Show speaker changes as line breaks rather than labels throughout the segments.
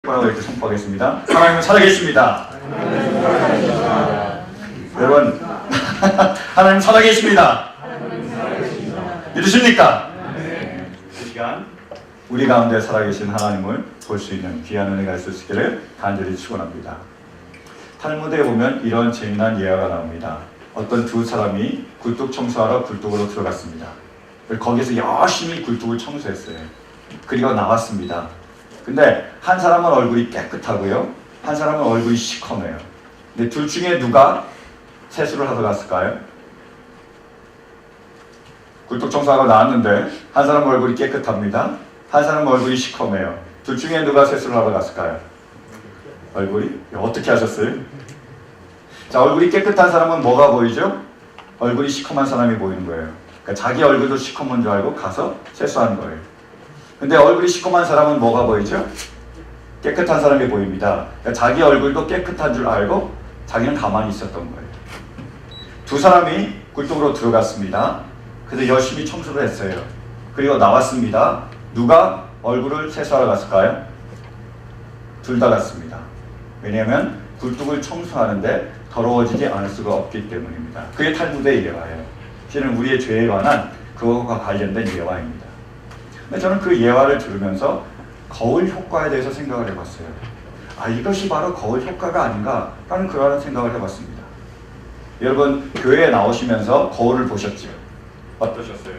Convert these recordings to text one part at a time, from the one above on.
뭐라고 이렇게 선포하겠습니다. 하나님은 살아계십니다. 여러분, 하나님 살아계십니다. 믿으십니까? 이 시간 우리 가운데 살아계신 하나님을 볼 수 있는 귀한 은혜가 있을 수 있기를 간절히 축원합니다. 탈무드에 보면 이런 재미난 예화가 나옵니다. 어떤 두 사람이 굴뚝 청소하러 굴뚝으로 들어갔습니다. 거기서 열심히 굴뚝을 청소했어요. 그리고 나왔습니다. 근데 한 사람은 얼굴이 깨끗하고요, 한 사람은 얼굴이 시커매요. 근데 둘 중에 누가 세수를 하러 갔을까요? 굴뚝 청소하고 나왔는데 한 사람은 얼굴이 깨끗합니다, 한 사람은 얼굴이 시커매요. 둘 중에 누가 세수를 하러 갔을까요? 얼굴이? 어떻게 하셨어요? 자, 얼굴이 깨끗한 사람은 뭐가 보이죠? 얼굴이 시커먼 사람이 보이는 거예요. 그러니까 자기 얼굴도 시커먼 줄 알고 가서 세수하는 거예요. 근데 얼굴이 시커먼 사람은 뭐가 보이죠? 깨끗한 사람이 보입니다. 그러니까 자기 얼굴도 깨끗한 줄 알고 자기는 가만히 있었던 거예요. 두 사람이 굴뚝으로 들어갔습니다. 그래서 열심히 청소를 했어요. 그리고 나왔습니다. 누가 얼굴을 세수하러 갔을까요? 둘 다 갔습니다. 왜냐하면 굴뚝을 청소하는데 더러워지지 않을 수가 없기 때문입니다. 그게 탈무드의 예화예요. 실은 우리의 죄에 관한 그것과 관련된 예화입니다. 근데 저는 그 예화를 들으면서 거울 효과에 대해서 생각을 해봤어요. 아, 이것이 바로 거울 효과가 아닌가라는 그러한 생각을 해봤습니다. 여러분, 교회에 나오시면서 거울을 보셨죠? 어떠셨어요?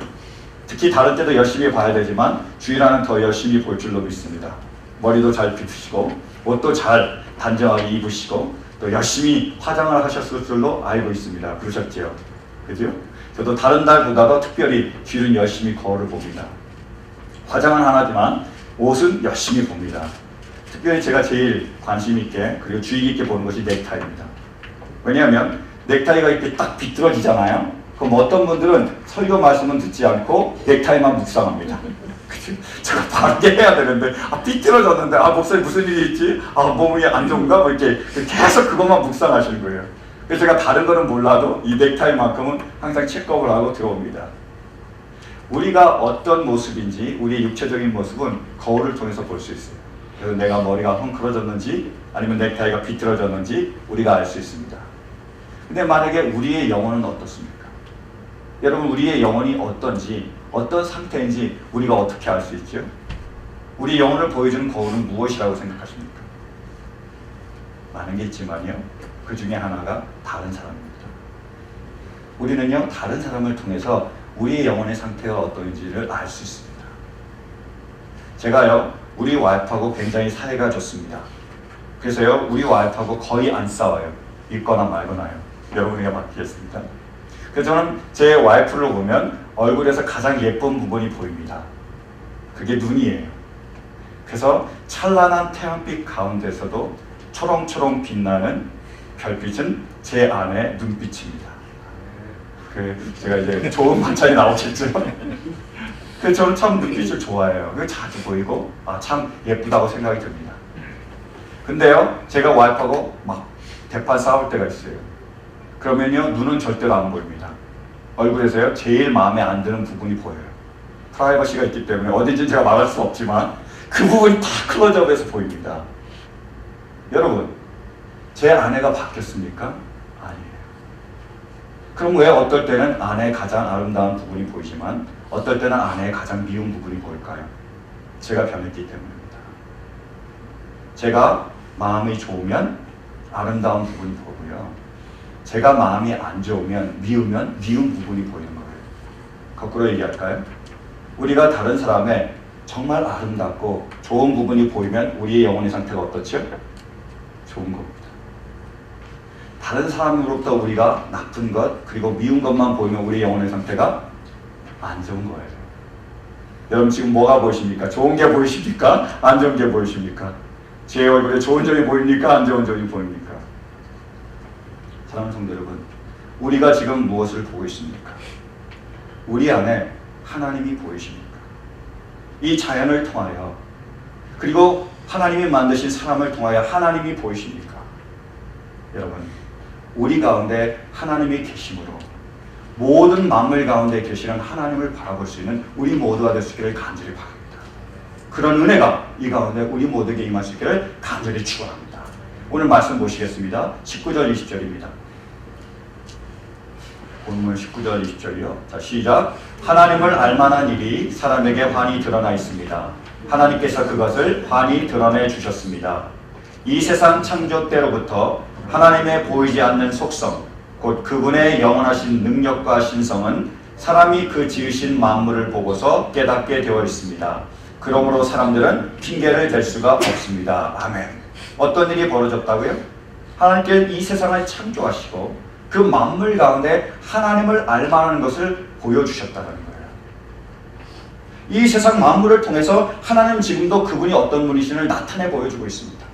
특히 다른 때도 열심히 봐야 되지만 주일에는 더 열심히 볼 줄로 믿습니다. 머리도 잘 빗으시고 옷도 잘 단정하게 입으시고 또 열심히 화장을 하셨을 줄로 알고 있습니다. 그러셨죠? 그죠? 저도 다른 날보다도 특별히 주일은 열심히 거울을 봅니다. 화장은 안 하지만 옷은 열심히 봅니다. 특별히 제가 제일 관심 있게 그리고 주의 깊게 보는 것이 넥타이입니다. 왜냐하면 넥타이가 이렇게 딱 비뚤어지잖아요. 그럼 어떤 분들은 설교 말씀은 듣지 않고 넥타이만 묵상합니다. 제가 반게 해야 되는데 비뚤어졌는데 목사님 무슨 일이 있지? 몸이 안 좋은가? 뭐 이렇게 계속 그것만 묵상하시는 거예요. 그래서 제가 다른 거는 몰라도 이 넥타이만큼은 항상 체크업을 하고 들어옵니다. 우리가 어떤 모습인지 우리의 육체적인 모습은 거울을 통해서 볼 수 있어요. 그래서 내가 머리가 헝클어졌는지 아니면 넥타이가 비틀어졌는지 우리가 알 수 있습니다. 근데 만약에 우리의 영혼은 어떻습니까? 여러분, 우리의 영혼이 어떤지, 어떤 상태인지 우리가 어떻게 알 수 있죠? 우리 영혼을 보여주는 거울은 무엇이라고 생각하십니까? 많은 게 있지만요, 그 중에 하나가 다른 사람입니다. 우리는요, 다른 사람을 통해서 우리의 영혼의 상태가 어떤지를 알 수 있습니다. 제가요, 우리 와이프하고 굉장히 사이가 좋습니다. 그래서요, 우리 와이프하고 거의 안 싸워요. 있거나 말거나요. 여러분에게 맡기겠습니다. 그래서 저는 제 와이프를 보면 얼굴에서 가장 예쁜 부분이 보입니다. 그게 눈이에요. 그래서 찬란한 태양빛 가운데서도 초롱초롱 빛나는 별빛은 제 아내의 눈빛입니다. 제가 이제 좋은 반찬이 나오겠죠. 그래서 저는 참 눈빛을 좋아해요. 그게 자주 보이고 참 예쁘다고 생각이 듭니다. 근데요, 제가 와이프하고 막 대판 싸울 때가 있어요. 그러면요, 눈은 절대로 안 보입니다. 얼굴에서요, 제일 마음에 안 드는 부분이 보여요. 프라이버시가 있기 때문에 어딘지 제가 말할 수 없지만 그 부분이 다 클로즈업해서 보입니다. 여러분, 제 아내가 바뀌었습니까? 아니에요. 그럼 왜 어떨 때는 아내의 가장 아름다운 부분이 보이지만 어떨 때는 아내의 가장 미운 부분이 보일까요? 제가 변했기 때문입니다. 제가 마음이 좋으면 아름다운 부분이 보고요, 제가 마음이 안 좋으면 미우면 미운 부분이 보이는 거예요. 거꾸로 얘기할까요? 우리가 다른 사람의 정말 아름답고 좋은 부분이 보이면 우리의 영혼의 상태가 어떻죠? 좋은 겁니다. 다른 사람으로부터 우리가 나쁜 것 그리고 미운 것만 보이면 우리 영혼의 상태가 안 좋은 거예요. 여러분, 지금 뭐가 보이십니까? 좋은 게 보이십니까? 안 좋은 게 보이십니까? 제 얼굴에 좋은 점이 보입니까? 안 좋은 점이 보입니까? 사랑하는 성도 여러분, 우리가 지금 무엇을 보고 있습니까? 우리 안에 하나님이 보이십니까? 이 자연을 통하여 그리고 하나님이 만드신 사람을 통하여 하나님이 보이십니까? 여러분, 우리 가운데 하나님이 계심으로 모든 만물 가운데 계시는 하나님을 바라볼 수 있는 우리 모두가 될 수 있기를 간절히 바랍니다. 그런 은혜가 이 가운데 우리 모두에게 임할 수 있기를 간절히 축원합니다. 오늘 말씀 보시겠습니다. 19절 20절입니다. 본문 19절 20절이요. 자, 시작. 하나님을 알만한 일이 사람에게 환히 드러나 있습니다. 하나님께서 그것을 환히 드러내 주셨습니다. 이 세상 창조 때로부터 하나님의 보이지 않는 속성, 곧 그분의 영원하신 능력과 신성은 사람이 그 지으신 만물을 보고서 깨닫게 되어 있습니다. 그러므로 사람들은 핑계를 댈 수가 없습니다. 아멘. 어떤 일이 벌어졌다고요? 하나님께서 이 세상을 창조하시고 그 만물 가운데 하나님을 알만한 것을 보여주셨다는 거예요. 이 세상 만물을 통해서 하나님 지금도 그분이 어떤 분이신을 나타내 보여주고 있습니다.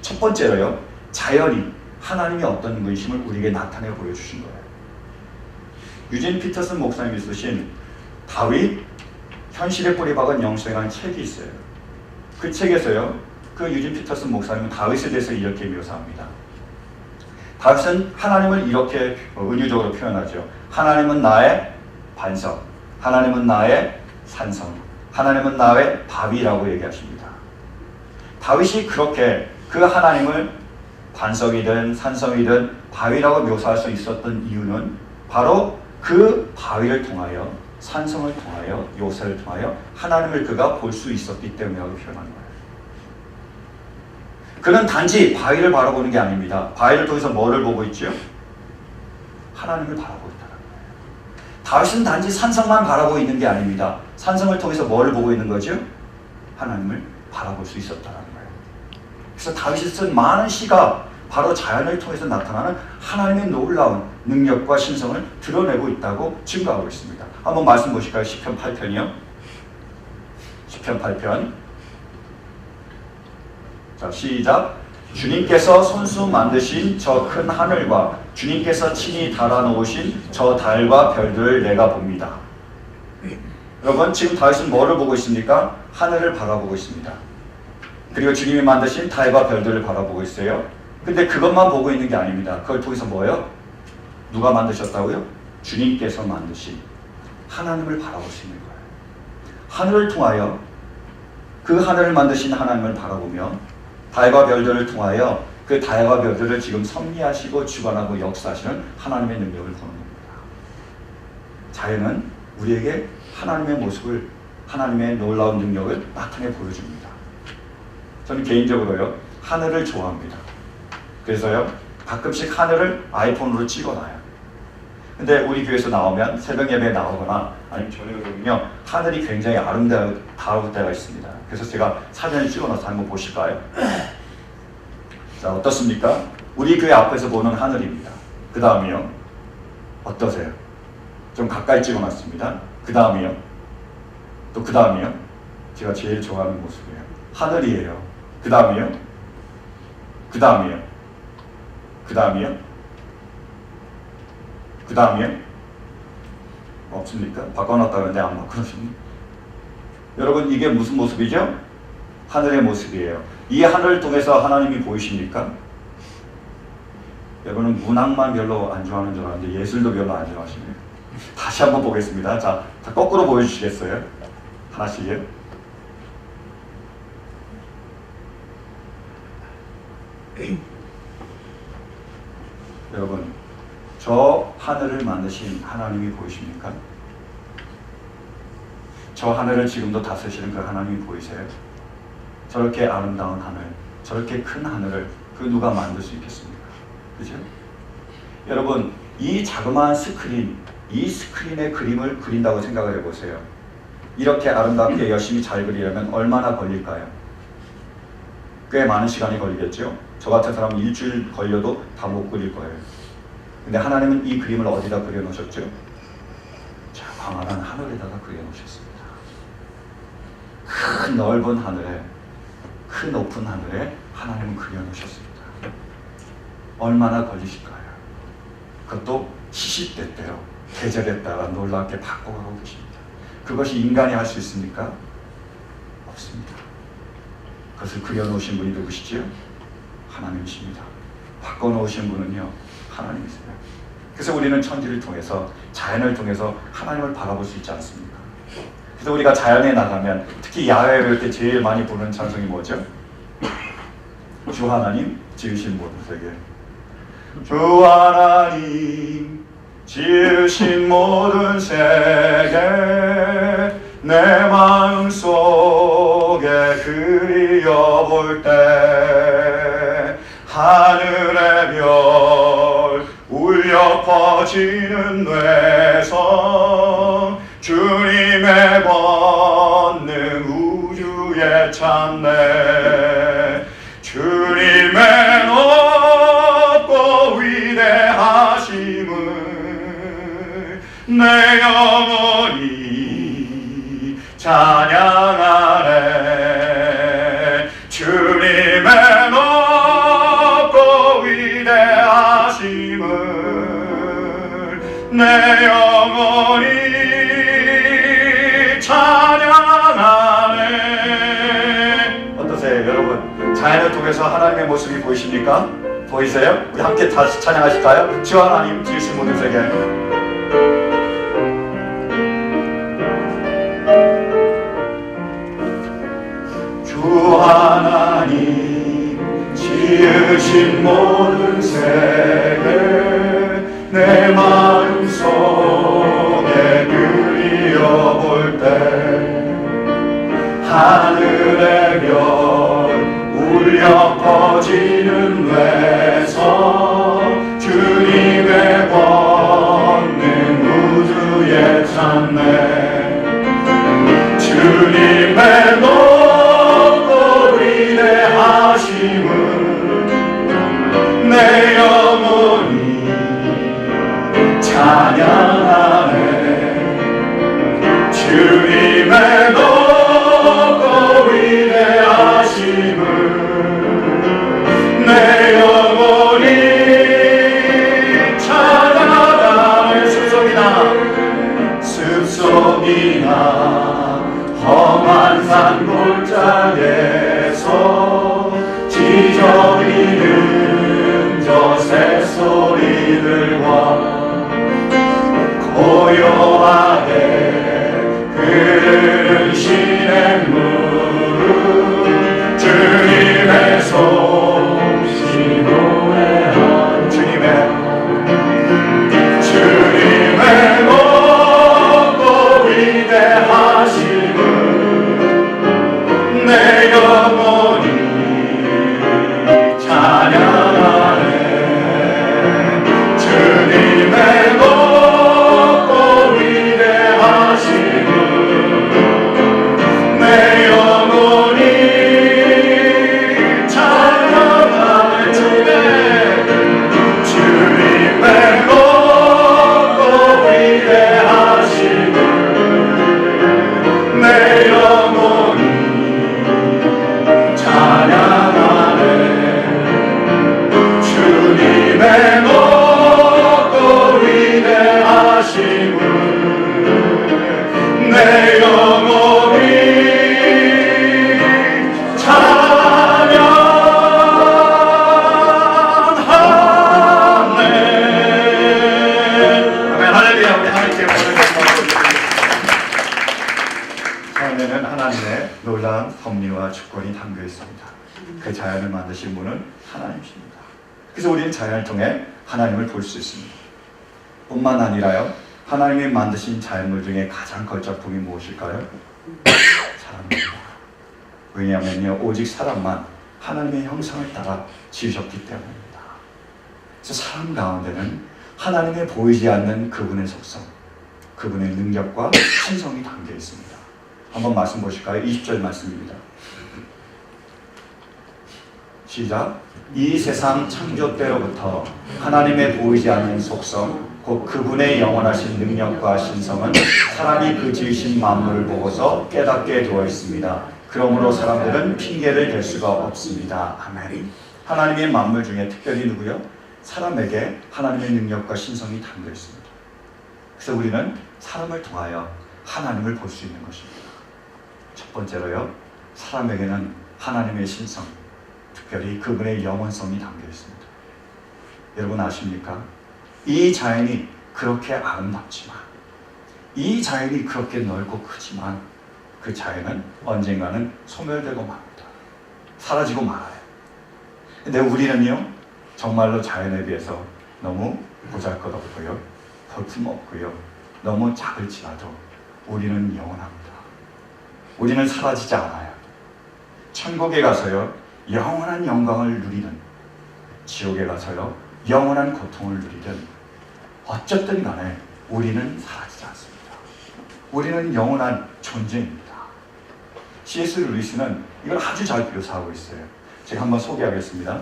첫 번째로요, 자연이 하나님이 어떤 분이심을 우리에게 나타내 보여주신 거예요. 유진 피터슨 목사님이 쓰신 다윗 현실에 뿌리 박은 영성이라는 책이 있어요. 그 책에서요, 그 유진 피터슨 목사님은 다윗에 대해서 이렇게 묘사합니다. 다윗은 하나님을 이렇게 은유적으로 표현하죠. 하나님은 나의 반석, 하나님은 나의 산성, 하나님은 나의 바위라고 얘기하십니다. 다윗이 그렇게 그 하나님을 반석이든 산성이든 바위라고 묘사할 수 있었던 이유는 바로 그 바위를 통하여, 산성을 통하여, 요새를 통하여 하나님을 그가 볼 수 있었기 때문이라고 표현한 거예요. 그는 단지 바위를 바라보는 게 아닙니다. 바위를 통해서 뭐를 보고 있죠? 하나님을 바라보고 있다는 거예요. 다윗은 단지 산성만 바라보고 있는 게 아닙니다. 산성을 통해서 뭐를 보고 있는 거죠? 하나님을 바라볼 수 있었다는 거예요. 그래서 다윗이 쓴 많은 시가 바로 자연을 통해서 나타나는 하나님의 놀라운 능력과 신성을 드러내고 있다고 증거하고 있습니다. 한번 말씀 보실까요? 시편 8편이요. 시편 8편. 자, 시작. 주님께서 손수 만드신 저 큰 하늘과 주님께서 친히 달아놓으신 저 달과 별들을 내가 봅니다. 여러분, 지금 다윗은 뭐를 보고 있습니까? 하늘을 바라보고 있습니다. 그리고 주님이 만드신 달과 별들을 바라보고 있어요. 근데 그것만 보고 있는 게 아닙니다. 그걸 통해서 뭐예요? 누가 만드셨다고요? 주님께서 만드신 하나님을 바라볼 수 있는 거예요. 하늘을 통하여 그 하늘을 만드신 하나님을 바라보며 달과 별들을 통하여 그 달과 별들을 지금 섭리하시고 주관하고 역사하시는 하나님의 능력을 보는 겁니다. 자연은 우리에게 하나님의 모습을, 하나님의 놀라운 능력을 나타내 보여줍니다. 저는 개인적으로요, 하늘을 좋아합니다. 그래서요, 가끔씩 하늘을 아이폰으로 찍어놔요. 근데 우리 교회에서 나오면, 새벽 예배에 나오거나 아니면 저녁에 오면 하늘이 굉장히 아름다울 때가 있습니다. 그래서 제가 사진을 찍어놔서 한번 보실까요? 자, 어떻습니까? 우리 교회 앞에서 보는 하늘입니다. 그 다음이요. 어떠세요? 좀 가까이 찍어놨습니다. 그 다음이요. 또 그 다음이요. 제가 제일 좋아하는 모습이에요. 하늘이에요. 그 다음이요. 그 다음이요. 그 다음이요. 그 다음이요. 없습니까? 바꿔놨다는데 안 바꿔놓으셨네. 여러분, 이게 무슨 모습이죠? 하늘의 모습이에요. 이 하늘을 통해서 하나님이 보이십니까? 여러분은 문학만 별로 안 좋아하는 줄 알았는데 예술도 별로 안 좋아하시네요. 다시 한번 보겠습니다. 자, 거꾸로 보여주시겠어요? 하나씩요. 여러분, 저 하늘을 만드신 하나님이 보이십니까? 저 하늘을 지금도 다스리시는 그 하나님이 보이세요? 저렇게 아름다운 하늘, 저렇게 큰 하늘을 그 누가 만들 수 있겠습니까? 그죠? 여러분, 이 자그마한 스크린, 이 스크린의 그림을 그린다고 생각을 해보세요. 이렇게 아름답게 열심히 잘 그리려면 얼마나 걸릴까요? 꽤 많은 시간이 걸리겠죠? 저 같은 사람은 일주일 걸려도 다 못 그릴 거예요. 근데 하나님은 이 그림을 어디다 그려놓으셨죠? 자, 광활한 하늘에다가 그려놓으셨습니다. 큰 넓은 하늘에, 큰 높은 하늘에 하나님은 그려놓으셨습니다. 얼마나 걸리실까요? 그것도 시시때때로, 계절에 따라 놀랍게 바꿔가고 계십니다. 그것이 인간이 할 수 있습니까? 없습니다. 그것을 그려놓으신 분이 누구시지요? 하나님이십니다. 바꿔놓으신 분은요, 하나님이세요. 그래서 우리는 천지를 통해서, 자연을 통해서 하나님을 바라볼 수 있지 않습니까? 그래서 우리가 자연에 나가면 특히 야외에 올 때 제일 많이 부르는 찬송이 뭐죠? 주 하나님 지으신 모든 세계. 주 하나님 지으신 모든 세계 내 마음속에 그리워볼 때 하늘의 별 울려 퍼지는 뇌성 주님의 권능 우주에 찾네 주님의 높고 위대하심을 내 영혼이 찬양하네 주님의 높고 위대하심을 내 영혼이 찬양하네. 어떠세요 여러분? 자연을 통해서 하나님의 모습이 보이십니까? 보이세요? 우리 함께 다시 찬양하실까요? 주 하나님 지으신 모든 세계. 주 하나님 지으신 모든 세계 내 마음속에 그리워볼 때 하늘의 별 울려 퍼지는 외성 주님의 권능 우주에 찾네 주님의 높고 위대하심을 내 영혼이 찬양하네 주님의 높고 위대하심을 내 영혼이 찬양하네 습속이나 험한 산 골짜기에서 지저귀는 저 새소리들과 고요하게 흐르는 시냇물은 주님의 솜씨 노래하는 주님의 높고 위대하심을 내 영혼이 찬양하네 주님의 높고 위대하심을 내 영혼이 찬양하네 주님의 높고 위대하심을 내 영혼이 찬양하네 주님의 높고 위대하심을 내 영혼이 찬양하네. 아멘. 할렐루야. 우리 하나님께 자연에는 하나님의 놀라운 섭리와 주권이 담겨 있습니다. 그 자연을 만드신 분은 하나님이십니다. 그래서 우리는 자연을 통해 하나님을 볼 수 있습니다. 뿐만 아니라요, 하나님이 만드신 자연물 중에 가장 걸작품이 무엇일까요? 사람입니다. 왜냐하면요, 오직 사람만 하나님의 형상을 따라 지으셨기 때문입니다. 그래서 사람 가운데는 하나님의 보이지 않는 그분의 속성, 그분의 능력과 신성이 담겨 있습니다. 한번 말씀 보실까요? 20절 말씀입니다. 시작. 이 세상 창조 때로부터 하나님의 보이지 않는 속성, 곧 그분의 영원하신 능력과 신성은 사람이 그 지으신 만물을 보고서 깨닫게 되어 있습니다. 그러므로 사람들은 핑계를 댈 수가 없습니다. 아멘. 하나님의 만물 중에 특별히 누구요? 사람에게 하나님의 능력과 신성이 담겨 있습니다. 그래서 우리는 사람을 통하여 하나님을 볼 수 있는 것입니다. 첫 번째로요, 사람에게는 하나님의 신성, 특별히 그분의 영원성이 담겨 있습니다. 여러분 아십니까? 이 자연이 그렇게 아름답지만 이 자연이 그렇게 넓고 크지만 그 자연은 언젠가는 소멸되고 맙니다. 사라지고 말아요. 근데 우리는요, 정말로 자연에 비해서 너무 보잘것없고요, 볼품없고요, 너무 작을지라도 우리는 영원합니다. 우리는 사라지지 않아요. 천국에 가서요, 영원한 영광을 누리든 지옥에 가서요, 영원한 고통을 누리든 어쨌든 간에 우리는 사라지지 않습니다. 우리는 영원한 존재입니다. C.S. 루이스는 이걸 아주 잘 묘사하고 있어요. 제가 한번 소개하겠습니다.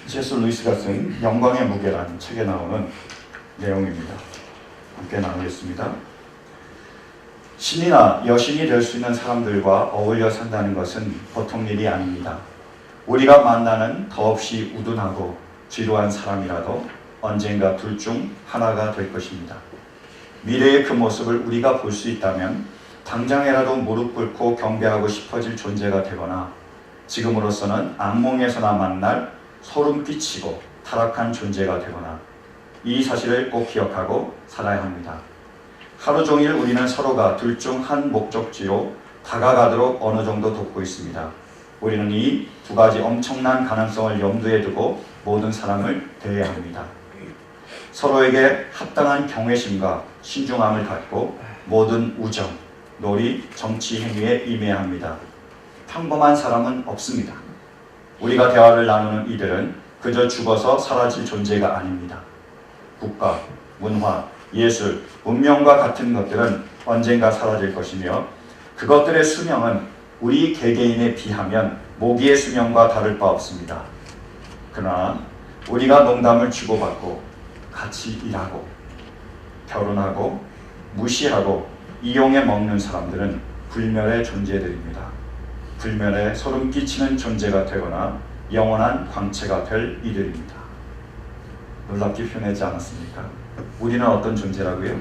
C.S. 루이스가 쓴 영광의 무게라는 책에 나오는 내용입니다. 함께 나누겠습니다. 신이나 여신이 될 수 있는 사람들과 어울려 산다는 것은 보통 일이 아닙니다. 우리가 만나는 더없이 우둔하고 지루한 사람이라도 언젠가 둘 중 하나가 될 것입니다. 미래의 그 모습을 우리가 볼 수 있다면 당장이라도 무릎 꿇고 경배하고 싶어질 존재가 되거나 지금으로서는 악몽에서나 만날 소름 끼치고 타락한 존재가 되거나 이 사실을 꼭 기억하고 살아야 합니다. 하루 종일 우리는 서로가 둘 중 한 목적지로 다가가도록 어느 정도 돕고 있습니다. 우리는 이 두 가지 엄청난 가능성을 염두에 두고 모든 사람을 대해야 합니다. 서로에게 합당한 경외심과 신중함을 갖고 모든 우정, 놀이, 정치 행위에 임해야 합니다. 평범한 사람은 없습니다. 우리가 대화를 나누는 이들은 그저 죽어서 사라질 존재가 아닙니다. 국가, 문화, 예술, 문명과 같은 것들은 언젠가 사라질 것이며 그것들의 수명은 우리 개개인에 비하면 모기의 수명과 다를 바 없습니다. 그러나 우리가 농담을 주고받고 같이 일하고 결혼하고 무시하고 이용해 먹는 사람들은 불멸의 존재들입니다. 불멸에 소름 끼치는 존재가 되거나 영원한 광채가 될 이들입니다. 놀랍게 표현하지 않았습니까? 우리는 어떤 존재라고요?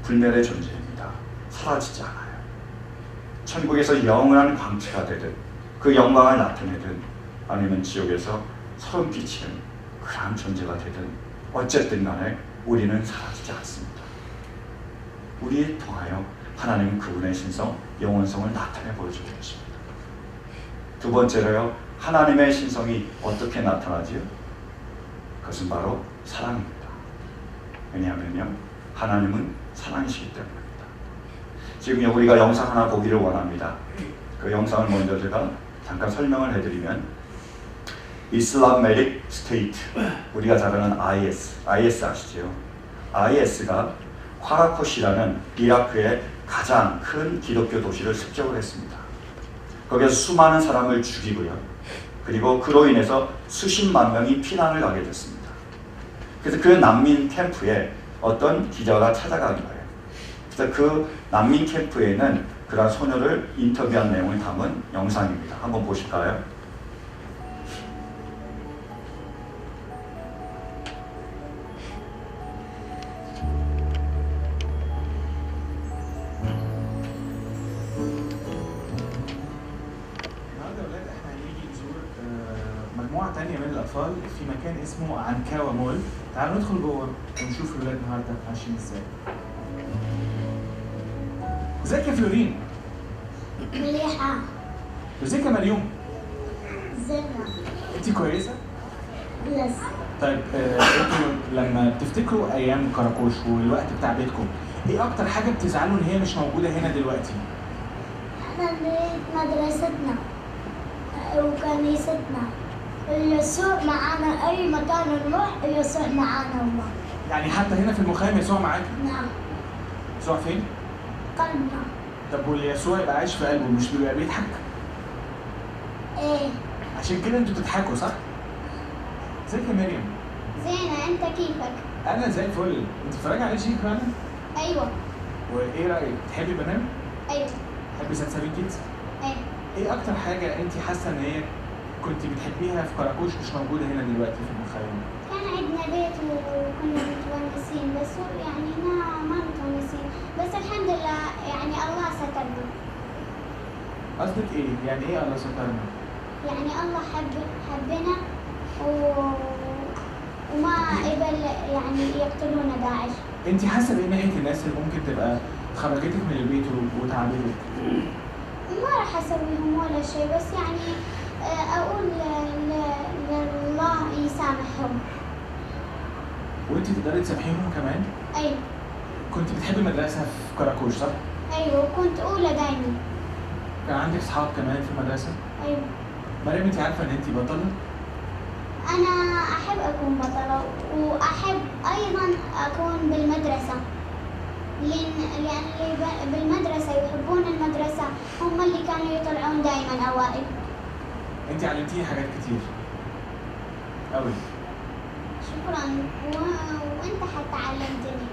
불멸의 존재입니다. 사라지지 않아요. 천국에서 영원한 광채가 되든 그 영광을 나타내든 아니면 지옥에서 소름 끼치는 그러한 존재가 되든 어쨌든 간에 우리는 사라지지 않습니다. 우리에 통하여 하나님은 그분의 신성, 영원성을 나타내 보여주고 계십니다. 두 번째로요, 하나님의 신성이 어떻게 나타나지요? 그것은 바로 사랑입니다. 왜냐하면요, 하나님은 사랑이시기 때문입니다. 지금 우리가 영상 하나 보기를 원합니다. 그 영상을 먼저 제가 잠깐 설명을 해드리면 이슬람메릭 스테이트, 우리가 잘 아는 IS 아시죠? IS가 화라코시라는 이라크의 가장 큰 기독교 도시를 습격을 했습니다. 거기에서 수많은 사람을 죽이고요. 그리고 그로 인해서 수십만 명이 피난을 가게 됐습니다. 그래서 그 난민 캠프에 어떤 기자가 찾아간 거예요. 그래서 그 난민 캠프에는 그런 소녀를 인터뷰한 내용을 담은 영상입니다. 한번 보실까요?
مجموعة تانية من الأطفال في مكان اسمه عنكاوة مول. تعالوا ندخل جوه ونشوف الولاد النهارده عايشين ازاي. ازيك يا فلورين؟
مليحة.
ازيك يا مريوم؟
زينة.
انت كويسة؟
يس.
طيب انتوا لما بتفتكروا ايام كراكوش والوقت بتاع بيتكم، ايه اكتر حاجة بتزعلوا ان هي مش موجودة هنا دلوقتي؟
احنا بيت مدرستنا وكنيستنا. يسوع معانا أي مكان نروح يسوع معانا الله.
يعني حتى هنا في المخيم يسوع معاك؟
نعم.
يسوع فين؟
قلبنا.
طب واليسوع يبقى عايش في قلبه مش بيبقى بيضحك؟
ايه.
عشان كده انتوا بتضحكوا صح؟ ازيك يا مريم؟
زينة، انت كيفك؟
انا زي الفل. انت بتتفرجي على شيء فعلا؟
ايوه.
وايه رايك؟ تحبي برنامج؟
ايوه.
تحبي سلسبيل كيدز؟
ايه.
ايه اكتر حاجه انت حاسه ان هي كنت بتحبيها في كراكوش مش موجوده هنا دلوقتي في المخيم؟
كان عندنا بيت وكنا متونسين، بس يعني هنا ما متونسين، بس الحمد لله يعني الله سترنا.
قصدك ايه؟ يعني ايه الله سترنا؟
يعني الله حبنا وما قبل يعني يقتلونا داعش.
انت حاسه بايه ناحيه الناس اللي ممكن تبقى خرجتك من البيت وتعبتك؟
ما راح اسويهم ولا شيء، بس يعني اقول لله يسامحهم.
وانت تقدري تسامحيهم كمان؟
ايوه.
كنت بتحبي المدرسه في كراكوش صح؟
ايوه كنت اولى دايما.
كان عندك اصحاب كمان في المدرسه؟
ايوه.
مريم انت عارفه ان انت بطله؟
انا احب اكون بطلة، واحب ايضا اكون بالمدرسة، لان اللي بالمدرسة يحبون المدرسة هم اللي كانوا يطلعون دائما اوائل.
انت علمتيني حاجات كتير قوي.
شكرا. وانت حتى علمتني.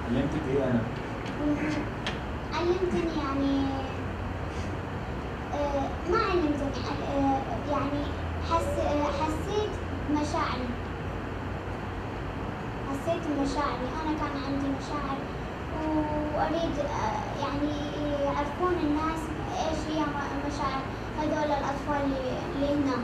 علمتك ايه انا؟
علمتني يعني ما علمتني يعني حسيت مشاعري. حسيت مشاعري، انا كان عندي مشاعر واريد يعني يعرفون الناس ايش هي مشاعر هذول الاطفال اللي هنا.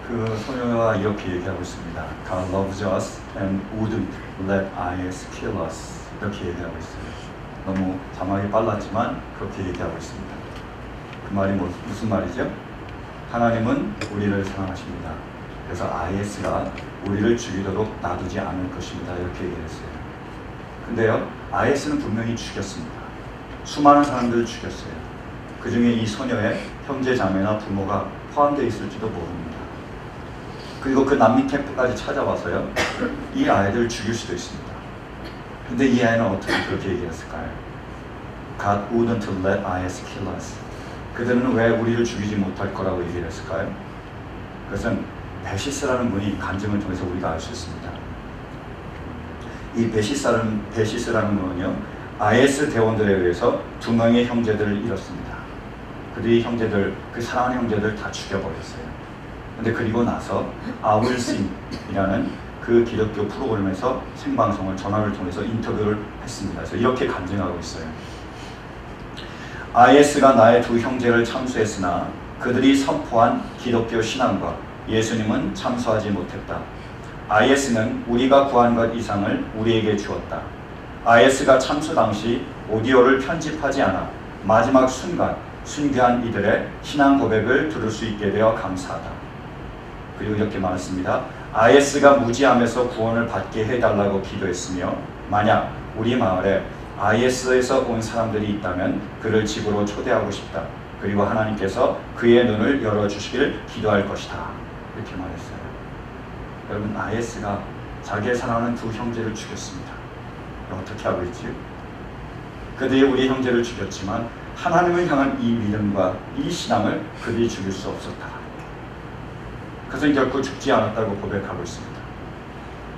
그 소녀가 이렇게 얘기하고 있습니다. God loves us and wouldn't let IS kill us. 이렇게 얘기하고 있어요. 너무 자막이 빨랐지만 그렇게 얘기하고 있습니다. 그 말이 무슨 말이죠? 하나님은 우리를 사랑하십니다. 그래서 IS가 우리를 죽이도록 놔두지 않을 것입니다. 이렇게 얘기했어요. 근데요, IS는 분명히 죽였습니다. 수많은 사람들을 죽였어요. 그 중에 이 소녀의 형제 자매나 부모가 포함되어 있을지도 모릅니다. 그리고 그 난민 캠프까지 찾아와서요, 이 아이들을 죽일 수도 있습니다. 근데 이 아이는 어떻게 그렇게 얘기했을까요? God wouldn't let IS kill us. 그들은 왜 우리를 죽이지 못할 거라고 얘기를 했을까요? 그것은 베시스라는 분이 간증을 통해서 우리가 알 수 있습니다. 이 베시스라는 분은요, IS 대원들에 의해서 2명의 형제들을 잃었습니다. 그들이 그 사랑하는 형제들 다 죽여버렸어요. 근데 그리고 나서 아울싱이라는 그 기독교 프로그램에서 생방송을 전화를 통해서 인터뷰를 했습니다. 그래서 이렇게 간증하고 있어요. IS가 나의 2 형제를 참수했으나 그들이 선포한 기독교 신앙과 예수님은 참수하지 못했다. IS는 우리가 구한 것 이상을 우리에게 주었다. IS가 참수 당시 오디오를 편집하지 않아 마지막 순간 순교한 이들의 신앙 고백을 들을 수 있게 되어 감사하다. 그리고 이렇게 말했습니다. IS가 무지함에서 구원을 받게 해달라고 기도했으며 만약 우리 마을에 IS에서 온 사람들이 있다면 그를 집으로 초대하고 싶다. 그리고 하나님께서 그의 눈을 열어주시길 기도할 것이다. 이렇게 말했어요. 여러분, IS가 자기의 사랑하는 2 형제를 죽였습니다. 어떻게 하고 있지? 그들이 우리 형제를 죽였지만 하나님을 향한 이 믿음과 이 신앙을 그들이 죽일 수 없었다. 그것은 결코 죽지 않았다고 고백하고 있습니다.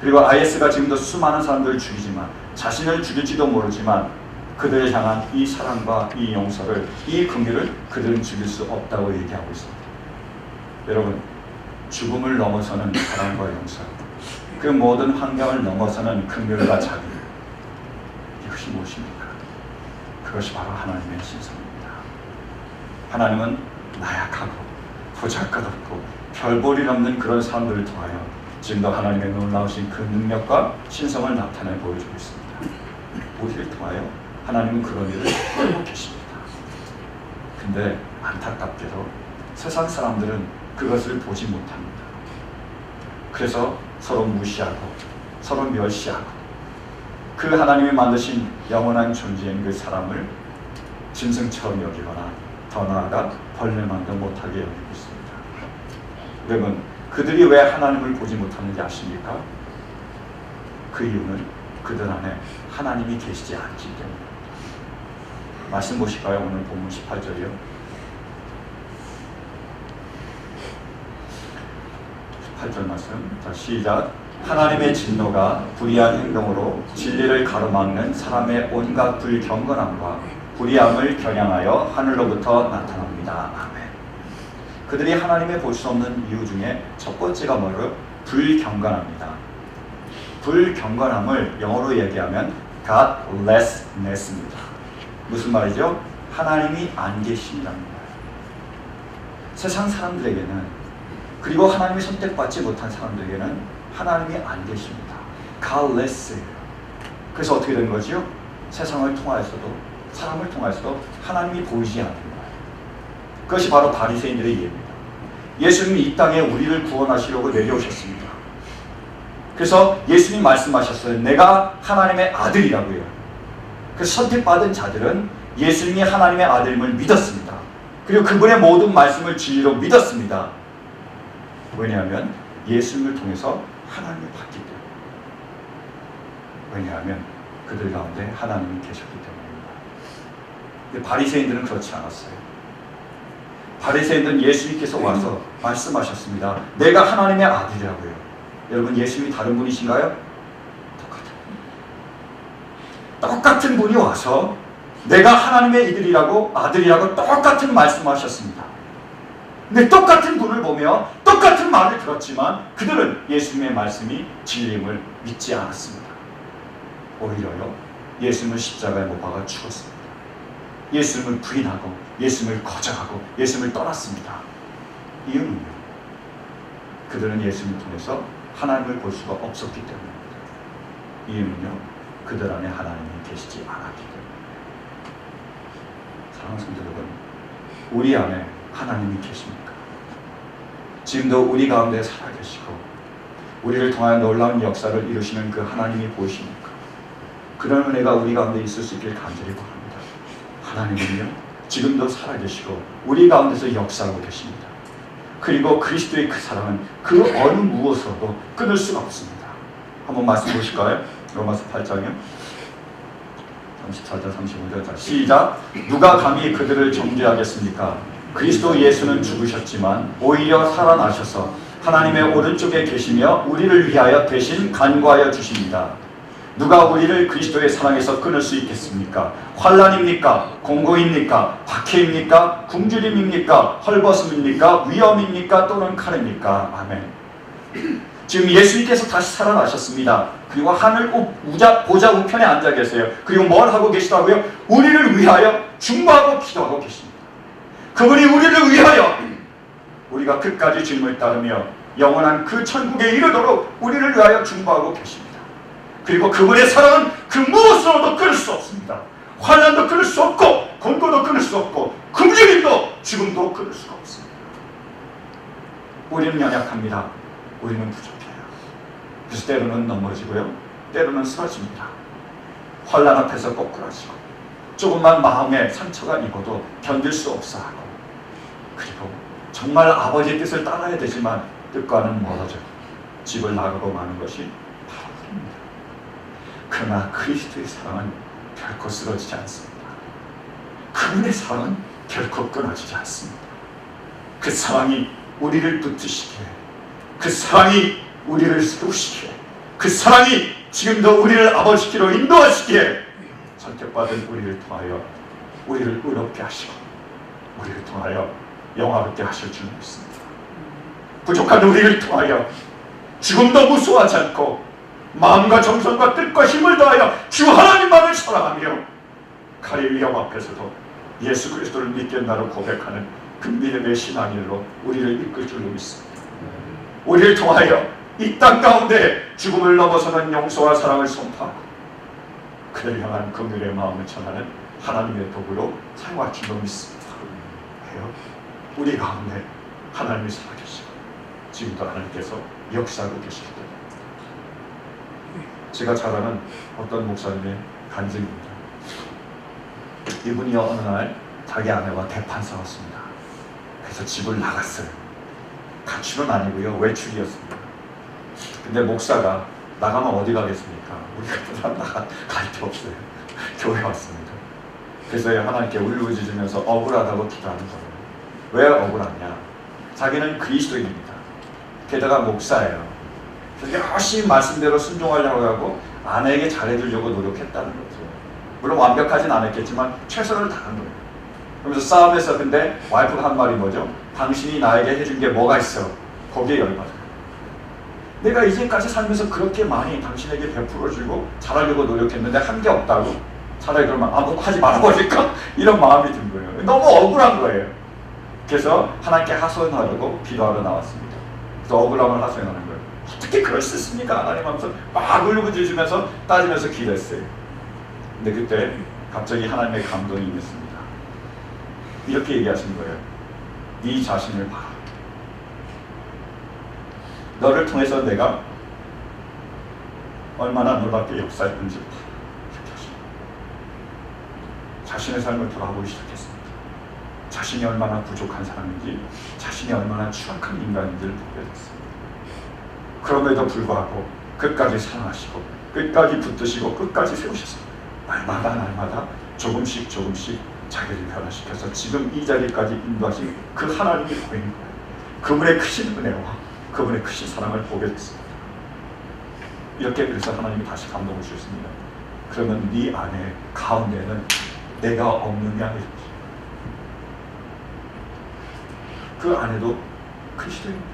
그리고 IS가 지금도 수많은 사람들을 죽이지만 자신을 죽일지도 모르지만 그들을 향한 이 사랑과 이 용서를, 이 긍휼을 그들은 죽일 수 없다고 얘기하고 있습니다. 여러분, 죽음을 넘어서는 사랑과 용서, 그 모든 환경을 넘어서는 긍휼과 자비, 이것이 무엇입니까? 그것이 바로 하나님의 신성입니다. 하나님은 나약하고 보잘것없고 별볼일 없는 그런 사람들을 통하여 지금도 하나님의 놀라우신 그 능력과 신성을 나타내 보여주고 있습니다. 우리를 통하여 하나님은 그런 일을 하고 계십니다. 근데 안타깝게도 세상 사람들은 그것을 보지 못합니다. 그래서 서로 무시하고 서로 멸시하고 그 하나님이 만드신 영원한 존재인 그 사람을 짐승처럼 여기거나 더 나아가 벌레만도 못하게 여기고 있습니다. 여러분, 그들이 왜 하나님을 보지 못하는지 아십니까? 그 이유는 그들 안에 하나님이 계시지 않기 때문입니다. 말씀 보실까요? 오늘 본문 18절이요. 18절 말씀. 자, 시작. 하나님의 진노가 불의한 행동으로 진리를 가로막는 사람의 온갖 불경건함과 불의함을 겨냥하여 하늘로부터 나타납니다. 아멘. 그들이 하나님의 볼 수 없는 이유 중에 첫 번째가 뭐예요? 불경건합니다. 불경건함을 영어로 얘기하면 godlessness입니다. 무슨 말이죠? 하나님이 안 계신다는 거예요. 세상 사람들에게는, 그리고 하나님이 선택받지 못한 사람들에게는 하나님이 안 계십니다. godless예요. 그래서 어떻게 되는 거죠? 세상을 통하여서도, 사람을 통하여서도 하나님이 보이지 않는 거예요. 그것이 바로 바리새인들의 이해입니다. 예수님이 이 땅에 우리를 구원하시려고 내려오셨습니다. 그래서 예수님 말씀하셨어요. 내가 하나님의 아들이라고요. 그래서 선택받은 자들은 예수님이 하나님의 아들임을 믿었습니다. 그리고 그분의 모든 말씀을 진리로 믿었습니다. 왜냐하면 예수님을 통해서 하나님을 봤기 때문에. 왜냐하면 그들 가운데 하나님이 계셨기 때문입니다. 근데 바리새인들은 그렇지 않았어요. 바리새인들은 예수님께서 와서 말씀하셨습니다. 내가 하나님의 아들이라고요. 여러분, 예수님이 다른 분이신가요? 똑같은 분이 와서 내가 하나님의 아들이라고 똑같은 말씀하셨습니다. 근데 똑같은 분을 보며 똑같은 말을 들었지만 그들은 예수님의 말씀이 진리임을 믿지 않았습니다. 오히려요, 예수님을 십자가에 못 박아 죽었습니다. 예수님을 부인하고 예수님을 거절하고 예수님을 떠났습니다. 이유는요, 그들은 예수님을 통해서 하나님을 볼 수가 없었기 때문입니다. 이유는요, 그들 안에 하나님이 계시지 않았기 때문입니다. 사랑하는 성도 여러분, 우리 안에 하나님이 계십니까? 지금도 우리 가운데 살아계시고 우리를 통하여 놀라운 역사를 이루시는 그 하나님이 보이십니까? 그런 은혜가 우리 가운데 있을 수 있길 간절히 바랍니다. 하나님은요, 지금도 살아계시고 우리 가운데서 역사하고 계십니다. 그리고 그리스도의 그 사랑은 그 어느 무엇으로도 끊을 수가 없습니다. 한번 말씀 보실까요? 로마서 8장이요. 34절 35절 시작. 누가 감히 그들을 정죄하겠습니까? 그리스도 예수는 죽으셨지만 오히려 살아나셔서 하나님의 오른쪽에 계시며 우리를 위하여 대신 간구하여 주십니다. 누가 우리를 그리스도의 사랑에서 끊을 수 있겠습니까? 환난입니까? 공고입니까? 박해입니까? 굶주림입니까? 헐벗음입니까? 위험입니까? 또는 칼입니까? 아멘. 지금 예수님께서 다시 살아나셨습니다. 그리고 하늘 보좌 우편에 앉아 계세요. 그리고 뭘 하고 계시다고요? 우리를 위하여 중보하고 기도하고 계십니다. 그분이 우리를 위하여 우리가 끝까지 주님을 따르며 영원한 그 천국에 이르도록 우리를 위하여 중보하고 계십니다. 그리고 그분의 사랑은 그 무엇으로도 끊을 수 없습니다. 환난도 끊을 수 없고 곤고도 끊을 수 없고 굶주림도 죽음도 끊을 수가 없습니다. 우리는 연약합니다. 우리는 부족해요. 그래서 때로는 넘어지고요, 때로는 쓰러집니다. 환난 앞에서 꼬꾸라지고 조금만 마음에 상처가 입어도 견딜 수 없어 하고, 그리고 정말 아버지의 뜻을 따라야 되지만 뜻과는 멀어져 집을 나가고 마는 것이 바로 그입니다. 그러나 그리스도의 사랑은 결코 쓰러지지 않습니다. 그분의 사랑은 결코 끊어지지 않습니다. 그 사랑이 우리를 붙드시기에, 그 사랑이 우리를 세우시기에, 그 사랑이 지금도 우리를 아버지 길로 인도하시기에 선택받은 우리를 통하여 우리를 의롭게 하시고 우리를 통하여 영화롭게 하실 줄 믿습니다. 부족한 우리를 통하여 죽음도 무서워하지 않고 마음과 정성과 뜻과 힘을 다하여 주 하나님만을 사랑하며 칼의 위험 앞에서도 예수 그리스도를 믿겠나로 고백하는 그 믿음의 신앙인으로 우리를 이끌 줄로 믿습니다. 우리를 통하여 이 땅 가운데 죽음을 넘어서는 용서와 사랑을 선포하고 그를 향한 긍휼의 마음을 전하는 하나님의 도구로 사용할 줄로 믿습니다. 해요. 우리 가운데 하나님이 살아계시고 지금도 하나님께서 역사하고 계시기 때문에 제가 잘 아는 어떤 목사님의 간증입니다. 이분이 어느 날 자기 아내와 대판 싸웠습니다. 그래서 집을 나갔어요. 가출은 아니고요, 외출이었습니다. 근데 목사가 나가면 어디 가겠습니까? 우리 같은 사람 갈 데 없어요. 교회 왔습니다. 그래서 하나님께 울부짖으면서 억울하다고 기도하는 거예요. 왜 억울하냐? 자기는 그리스도인입니다. 게다가 목사예요. 그래서 열심히 말씀대로 순종하려고 하고 아내에게 잘해주려고 노력했다는 거죠. 물론 완벽하진 않았겠지만 최선을 다한 거예요. 그러면서 싸움에서 근데 와이프가 한 말이 뭐죠? 당신이 나에게 해준 게 뭐가 있어? 거기에 열받아요. 내가 이제까지 살면서 그렇게 많이 당신에게 베풀어주고 잘하려고 노력했는데 한 게 없다고? 차라리 그러면 아무것도 하지 말아버릴까? 이런 마음이 든 거예요. 너무 억울한 거예요. 그래서 하나님께 하소연하려고 기도하러 나왔습니다. 그래서 억울함을 하소연하는 거예요. 어떻게 그럴 수 있습니까? 하나님 하면서 막 울부짖으면서 따지면서 기도했어요. 근데 그때 갑자기 하나님의 감동이 임했습니다. 이렇게 얘기하신 거예요. 네 자신을 봐라. 너를 통해서 내가 얼마나 놀랍게 역사했는지 이렇게 하십니다. 자신의 삶을 돌아보기 시작했습니다. 자신이 얼마나 부족한 사람인지, 자신이 얼마나 추악한 인간인지를 보게 됐습니다. 그럼에도 불구하고 끝까지 사랑하시고 끝까지 붙드시고 끝까지 세우셨습니다. 날마다 조금씩 자기를 변화시켜서 지금 이 자리까지 인도하신 그 하나님이 보이는 거예요. 그분의 크신 은혜와 그분의 크신 사랑을 보게 됐습니다. 이렇게 그래서 하나님이 다시 감동을 주셨습니다. 그러면 네 안에 가운데는 내가 없느냐 이렇게. 그 안에도 그리스도입니다.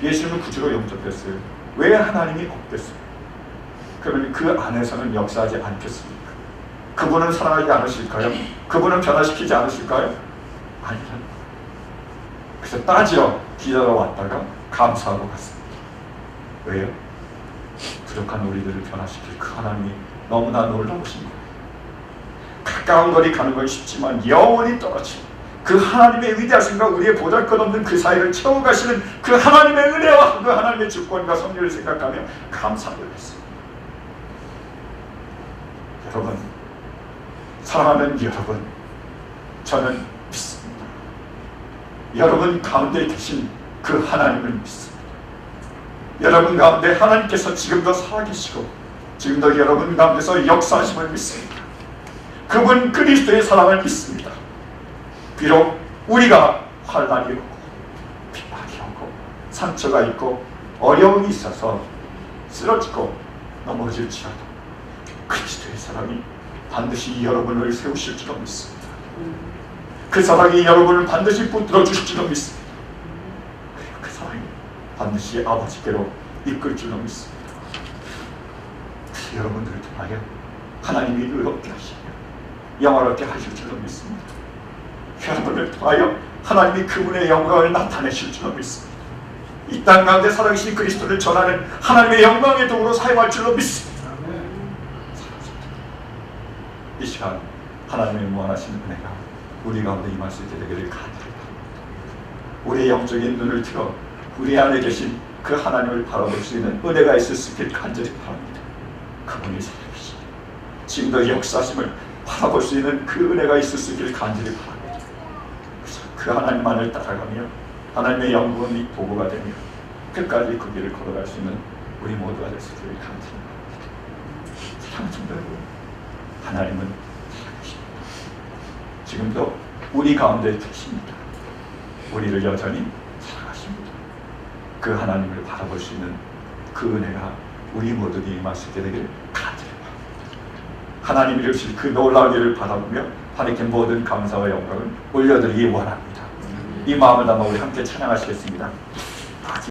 예수님은 구주로 영접했어요. 왜 하나님이 없겠어요? 그러면 그 안에서는 역사하지 않겠습니까? 그분은 사랑하지 않으실까요? 그분은 변화시키지 않으실까요? 아니죠. 그래서 따지러 기다려 왔다가 감사하고 갔습니다. 왜요? 부족한 우리들을 변화시킬 그 하나님이 너무나 놀라우신 거예요. 가까운 거리 가는 건 쉽지만 영원히 떨어진 그 하나님의 위대하심과 우리의 보잘것없는 그 사이를 채워가시는 그 하나님의 은혜와 그 하나님의 주권과 섭리를 생각하며 감사를 했습니다. 여러분, 사랑하는 여러분, 저는 믿습니다. 여러분 가운데 계신 그 하나님을 믿습니다. 여러분 가운데 하나님께서 지금도 살아계시고 지금도 여러분 가운데서 역사하심을 믿습니다. 그분 그리스도의 사랑을 믿습니다. 비록 우리가 환난이 오고 핍박이 오고 상처가 있고 어려움이 있어서 쓰러지고 넘어질지라도 그리스도의 사랑이 반드시 여러분을 세우실 줄로 믿습니다. 그 사랑이 여러분을 반드시 붙들어 주실 줄로 믿습니다. 그리고 그 사랑이 반드시 아버지께로 이끌 줄로 믿습니다. 그래서 여러분들을 통하여 하나님이 의롭게 하시며 영화롭게 하실 줄로 믿습니다. 여러분을 통하여 하나님이 그분의 영광을 나타내실 줄로 믿습니다. 이 땅 가운데 살아계신 그리스도를 전하는 하나님의 영광의 도구로 사용할 줄로 믿습니다. 이 시간 하나님의 무한하신 은혜가 우리 가운데 임할 수 있게 되기를 간절히 바랍니다. 우리의 영적인 눈을 틀어 우리 안에 계신 그 하나님을 바라볼 수 있는 은혜가 있을 수 있기를 간절히 바랍니다. 그분이 살아계시니 지금도 역사심을 바라볼 수 있는 그 은혜가 있을 수 있기를 간절히 바랍니다. 그래서 그 하나님만을 따라가며 하나님의 영광이 보고가 되며 끝까지 그 길을 걸어갈 수 있는 우리 모두가 될 수 있기를 간절히 바랍니다. 사랑하는 성도 여러분, 하나님은 살아계십니다. 지금도 우리 가운데 계십니다. 우리를 여전히 사랑하십니다. 그 하나님을 바라볼 수 있는 그 은혜가 우리 모두에게 임할 수 있게 되기를 간절히 바랍니다. 하나님이 이루실 그 놀라운 일을 바라보며 하나님께 모든 감사와 영광을 올려드리기 원합니다. 이 마음을 담아 우리 함께 찬양하시겠습니다.